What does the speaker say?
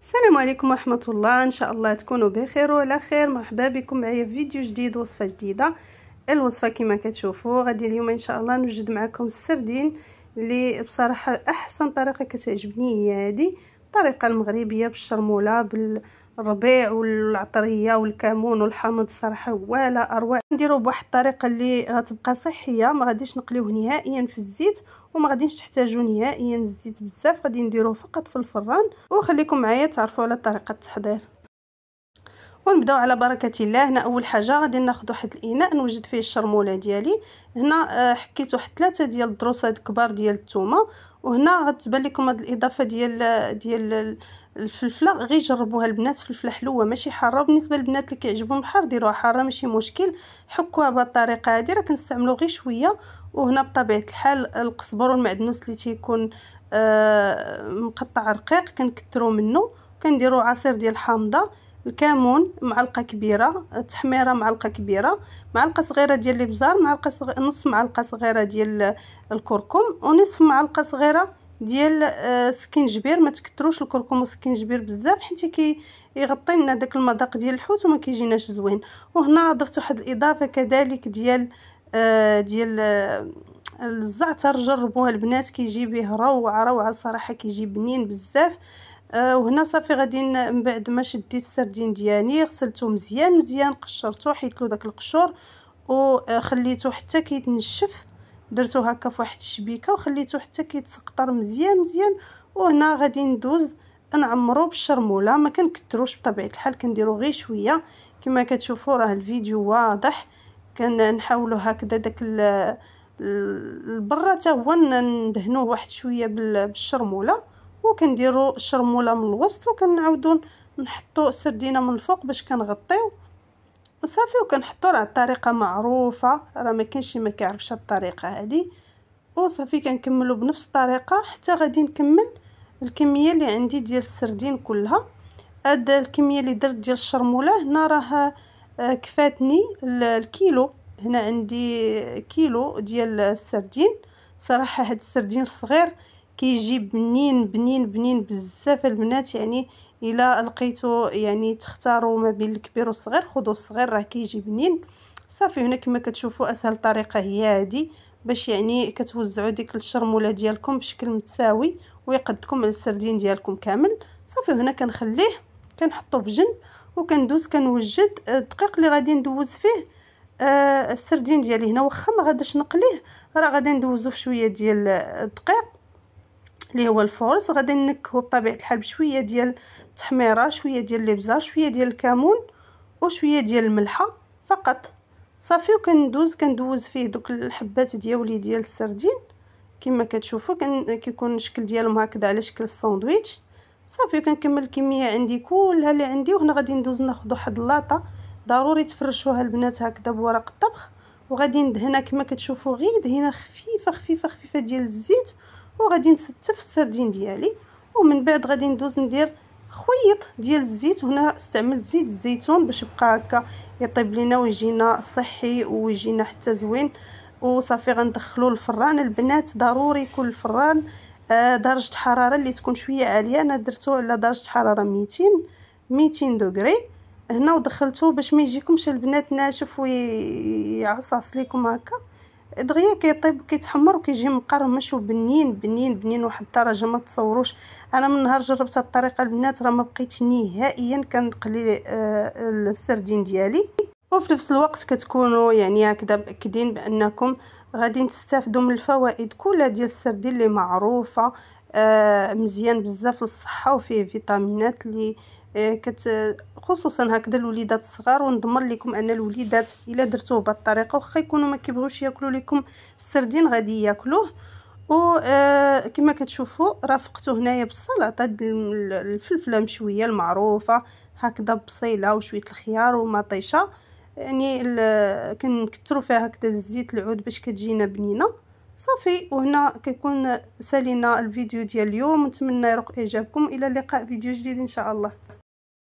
السلام عليكم ورحمه الله. ان شاء الله تكونوا بخير وعلى خير. مرحبا بكم معايا في فيديو جديد، وصفه جديده. الوصفه كما كتشوفوا غادي اليوم ان شاء الله نوجد معكم السردين، اللي بصراحه احسن طريقه كتعجبني هي هذه الطريقه المغربيه بالشرموله بالربيع والعطريه والكمون والحامض. الصراحه ولا اروع. نديروا بواحد الطريقه اللي غتبقى صحيه، ما غاديش نقليوه نهائيا في الزيت وما غاديش تحتاجوا نهائيا الزيت بزاف، غادي نديروه فقط في الفران. وخليكم معايا تعرفوا على طريقه التحضير. ونبداو على بركه الله. هنا اول حاجه غادي ناخذ واحد الاناء نوجد فيه الشرموله ديالي. هنا حكيت واحد 3 ديال الضروسات كبار ديال الثومه. وهنا غتبان لكم هاد الاضافه ديال الفلفله، غير جربوها البنات، فلفله حلوه ماشي حاره. بالنسبه للبنات اللي كيعجبهم الحار ديروها حاره ماشي مشكل، حكوها بهذه الطريقه هذه. راه كنستعملوا غير شويه. وهنا بطبيعه الحال القزبر والمعدنوس اللي تيكون مقطع رقيق كنكثروا منه. كنديروا عصير ديال الحامضه، الكمون معلقه كبيره، التحميره معلقه كبيره، معلقه صغيره ديال الابزار، نصف معلقه صغيره ديال الكركم، ونصف معلقه صغيره ديال السكينجبير. ما تكثروش الكركم والسكينجبير بزاف حيت كيغطي لنا داك المذاق ديال الحوت وما كيجيناش زوين. وهنا ضفت واحد الاضافه كذلك ديال الزعتر. جربوها البنات كيجي به روعه الصراحه، كيجي بنين بزاف. وهنا صافي غادي من بعد ما شديت السردين ديالي غسلته مزيان قشرته، حيت له داك القشور وخليته حتى كيتنشف. درتو هكا فواحد الشبيكه وخليته حتى كيتسقطر مزيان. وهنا غادي ندوز نعمرو بالشرموله، ما كنكثروش بطبيعه الحال، كنديرو غير شويه. كما كتشوفوا راه الفيديو واضح. كنحاولوا هكذا داك البره حتى هو ندهنوه واحد شويه بالشرموله، وكنديروا الشرموله من الوسط وكنعاودوا نحطوا السردينه من الفوق باش كنغطيو صافي. وكنحطوا راه الطريقه معروفه، راه ما كاينش اللي ما كيعرفش الطريقه هذه. وصافي كنكملوا بنفس الطريقه حتى غادي نكمل الكميه اللي عندي ديال السردين كلها. هاد الكميه اللي درت ديال الشرموله هنا راه كفاتني الكيلو. هنا عندي كيلو ديال السردين. صراحه هاد السردين الصغير كيجي بنين بزاف البنات. يعني الا لقيتو يعني تختاروا ما بين الكبير والصغير خذوا الصغير، راه كيجي بنين صافي. هنا كما كتشوفوا اسهل طريقه هي هذه، باش يعني كتوزعوا ديك الشرموله ديالكم بشكل متساوي ويقدكم على السردين ديالكم كامل صافي. هنا كنخليه كنحطو في جنب وكندوز كنوجد الدقيق اللي غادي ندوز فيه السردين ديالي. هنا واخا ما غاديش نقليه، راه غادي ندوزو في شويه ديال الدقيق اللي هو الفورس. غادي نكهو بطبيعه الحال بشويه ديال التحميره، شويه ديال الابزار، شويه ديال الكمون، وشويه ديال الملحه فقط صافي. كندوز فيه دوك الحبات ديالي ديال السردين. كما كتشوفوا كيكون الشكل ديالهم هكذا على شكل الساندويتش صافي. كنكمل الكميه عندي كلها اللي عندي. وهنا غادي ندوز ناخذ واحد اللاطه، ضروري تفرشوها البنات هكذا بورق الطبخ. وغادي ندهنها كما كتشوفوا غير دهنه خفيفه ديال الزيت، وغادي نستف السردين ديالي. ومن بعد غادي ندوز ندير خويط ديال الزيت. وهنا استعملت زيت الزيتون باش يبقى هكا يطيب لينا ويجينا صحي ويجينا حتى زوين. وصافي غندخلو الفران البنات. ضروري يكون الفران درجه حراره اللي تكون شويه عاليه. انا درتو على درجه حراره 200 دوغري هنا. ودخلته باش ما يجيكمش البنات ناشف ويعصعص لكم هكا، دغيا كيطيب كيتحمر وكيجي مقرمش وبنين واحد الدرجه ما تصوروش. انا من نهار جربت هاد الطريقه البنات راه ما بقيتش نهائيا كنقلي السردين ديالي. وفي نفس الوقت كتكونوا يعني هكذا مأكدين بانكم غادي تستافدوا من الفوائد كلها ديال السردين اللي معروفه مزيان بزاف للصحه، وفيه فيتامينات اللي خصوصا هكذا الوليدات الصغار. ونضمن لكم ان الوليدات الا درتوه بهذه الطريقه واخا يكونوا ما كيبغوش ياكلوا لكم السردين غادي ياكلوه. وكما كتشوفوا رافقته هنايا بالسلطه الفلفله مشويه المعروفه هكذا ببصيله وشويه الخيار ومطيشه. يعني كنكثروا فيها هكذا الزيت العود باش كتجينا بنينه صافي. وهنا كيكون سالينا الفيديو ديال اليوم. نتمنى يرق اعجابكم. الى اللقاء فيديو جديد ان شاء الله.